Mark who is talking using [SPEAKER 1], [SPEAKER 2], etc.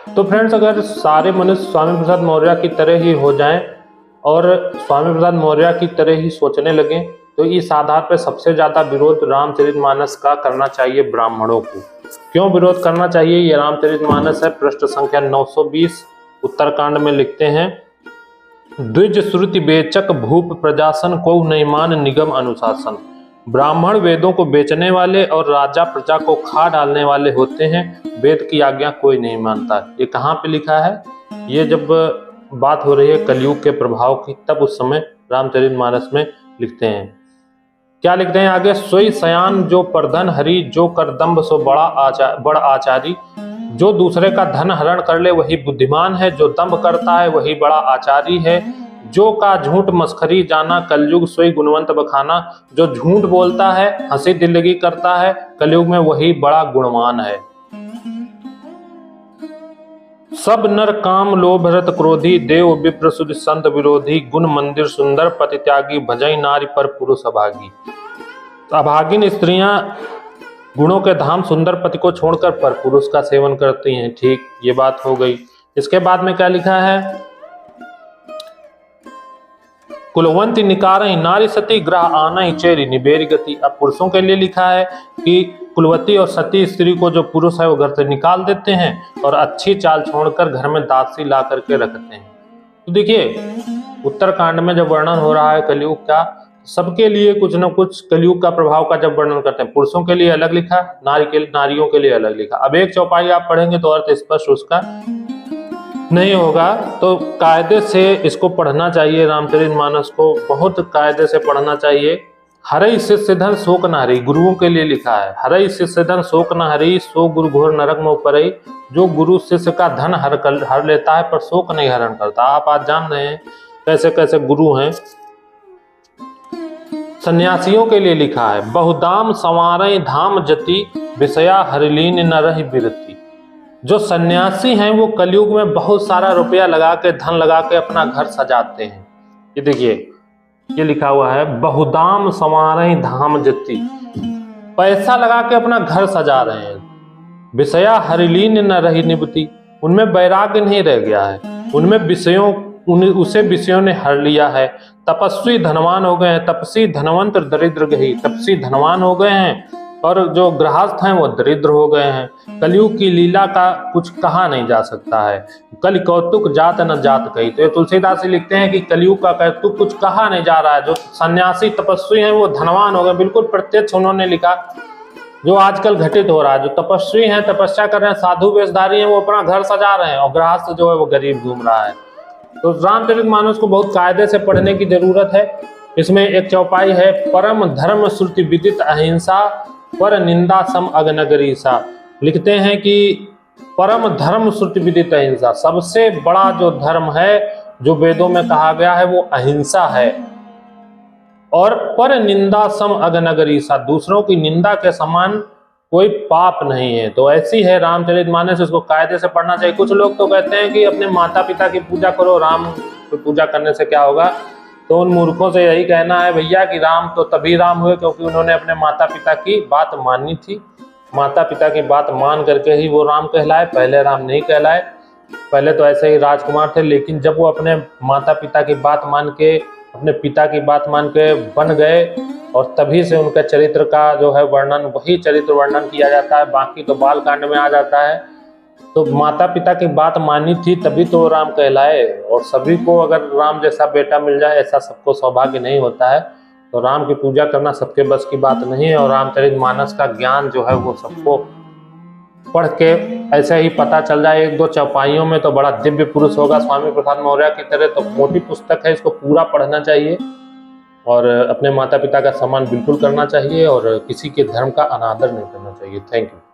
[SPEAKER 1] तो फ्रेंड्स, अगर सारे मनुष्य स्वामी प्रसाद मौर्य की तरह ही हो जाएं और स्वामी प्रसाद मौर्य की तरह ही सोचने लगें, तो इस आधार पर सबसे ज़्यादा विरोध रामचरितमानस का करना चाहिए ब्राह्मणों को। क्यों विरोध करना चाहिए? ये रामचरितमानस है, पृष्ठ संख्या 920, उत्तरकांड में लिखते हैं, द्विज श्रुति बेचक भूप प्रजासन को नैमान निगम अनुशासन। ब्राह्मण वेदों को बेचने वाले और राजा प्रजा को खा डालने वाले होते हैं, वेद की आज्ञा कोई नहीं मानता। ये कहाँ पे लिखा है? ये जब बात हो रही है कलयुग के प्रभाव की, तब उस समय रामचरितमानस में लिखते हैं। क्या लिखते हैं आगे? सोई सयान जो परधन हरि, जो कर दंभ सो बड़ आचारी। जो दूसरे का धन हरण कर ले वही बुद्धिमान है, जो दंभ करता है वही बड़ा आचारी है। जो का झूठ मस्खरी जाना, कलयुग सोई गुणवंत बखाना। जो झूठ बोलता है, हंसी दिल्लगी करता है, कलयुग में वही बड़ा गुणवान है। सब नर काम लोभ रत क्रोधी, देव विप्र सुध संत विरोधी। गुण मंदिर सुंदर पति त्यागी, भजई नारी पर पुरुष अभागी। अभागिन स्त्रियां गुणों के धाम सुंदर पति को छोड़कर पर पुरुष का सेवन करती हैं। ठीक, ये बात हो गई। इसके बाद में क्या लिखा है? कुलवंती निकारहि नारी सती, ग्रह आना चेरी निबेरी गति। अब पुरुषों के लिए लिखा है कि कुलवती और सती स्त्री को जो पुरुष है वो घर से निकाल देते हैं और अच्छी चाल छोड़कर घर में दासी ला करके रखते हैं। तो देखिए, उत्तरकांड में जब वर्णन हो रहा है कलयुग का, सबके लिए कुछ न कुछ कलयुग का प्रभाव का जब वर्णन करते हैं, पुरुषों के लिए अलग लिखा, नारियों के लिए अलग लिखा। अब एक चौपाई आप पढ़ेंगे तो अर्थ स्पष्ट उसका नहीं होगा, तो कायदे से इसको पढ़ना चाहिए। रामचरितमानस को बहुत कायदे से पढ़ना चाहिए। हरई शिष्य धन शोक न हरी, गुरुओं के लिए लिखा है। हरई शिष्य धन शोक न हरी, सो गुरु घोर नरक में उपरई। जो गुरु शिष्य का धन हर लेता है पर शोक नहीं हरण करता। आप आज जान रहे हैं कैसे कैसे गुरु हैं। सन्यासियों के लिए लिखा है, बहुदाम संवारई धाम जति, विषया हरिलीन न रही बिरती। जो सन्यासी हैं वो कलयुग में बहुत सारा रुपया लगा के, धन लगा के अपना घर सजाते हैं। ये देखिए, ये लिखा हुआ है, बहुदाम संवारई धाम जति। पैसा लगा के अपना घर सजा रहे हैं। विषया हरिलीन न रही निबती, उनमें वैराग्य नहीं रह गया है, उनमें उसे विषयों ने हर लिया है। तपस्वी धनवान हो गए हैं, तपसी धनवंत दरिद्र गही। तपसी धनवान हो गए हैं और जो गृहस्थ हैं वो दरिद्र हो गए हैं। कलयुग की लीला का कुछ कहा नहीं जा सकता है। कल कौतुक जात न जात कही। तो ये तुलसीदास जी लिखते हैं कि कलयुग का कौतुक कुछ कहा नहीं जा रहा है। जो सन्यासी तपस्वी हैं वो धनवान हो गए, बिल्कुल प्रत्यक्ष उन्होंने लिखा। जो आजकल घटित हो रहा है, जो तपस्वी हैं, तपस्या कर रहे हैं, साधु वेशधारी हैं, वो अपना घर सजा रहे हैं और गृहस्थ जो है वो गरीब घूम रहा है। तो रामचरितमानस को बहुत कायदे से पढ़ने की जरूरत है। इसमें एक चौपाई है, परम धर्म श्रुति विदित अहिंसा, पर निंदा सम अगनगरीसा। लिखते हैं कि परम धर्म श्रुति विदित अहिंसा, सबसे बड़ा जो धर्म है जो वेदों में कहा गया है वो अहिंसा है। और पर निंदा सम अगनगरीसा, दूसरों की निंदा के समान कोई पाप नहीं है। तो ऐसी है रामचरितमानस, इसको कायदे से पढ़ना चाहिए। कुछ लोग तो कहते हैं कि अपने माता पिता की पूजा करो, राम की पूजा करने से क्या होगा? तो उन मूर्खों से यही कहना है भैया कि राम तो तभी राम हुए क्योंकि उन्होंने अपने माता पिता की बात मानी थी। माता पिता की बात मान करके ही वो राम कहलाए, पहले राम नहीं कहलाए। पहले तो ऐसे ही राजकुमार थे, लेकिन जब वो अपने माता पिता की बात मान के, अपने पिता की बात मान के बन गए, और तभी से उनके चरित्र का जो है वर्णन, वही चरित्र वर्णन किया जाता है, बाकी तो बाल कांड में आ जाता है। तो माता पिता की बात मानी थी तभी तो राम कहलाए। और सभी को अगर राम जैसा बेटा मिल जाए, ऐसा सबको सौभाग्य नहीं होता है। तो राम की पूजा करना सबके बस की बात नहीं है। और रामचरितमानस का ज्ञान जो है वो सबको पढ़ के ऐसे ही पता चल जाए एक दो चौपाइयों में, तो बड़ा दिव्य पुरुष होगा स्वामी प्रसाद मौर्य की तरह। तो मोटी पुस्तक है, इसको पूरा पढ़ना चाहिए और अपने माता पिता का सम्मान बिल्कुल करना चाहिए और किसी के धर्म का अनादर नहीं करना चाहिए। Thank you.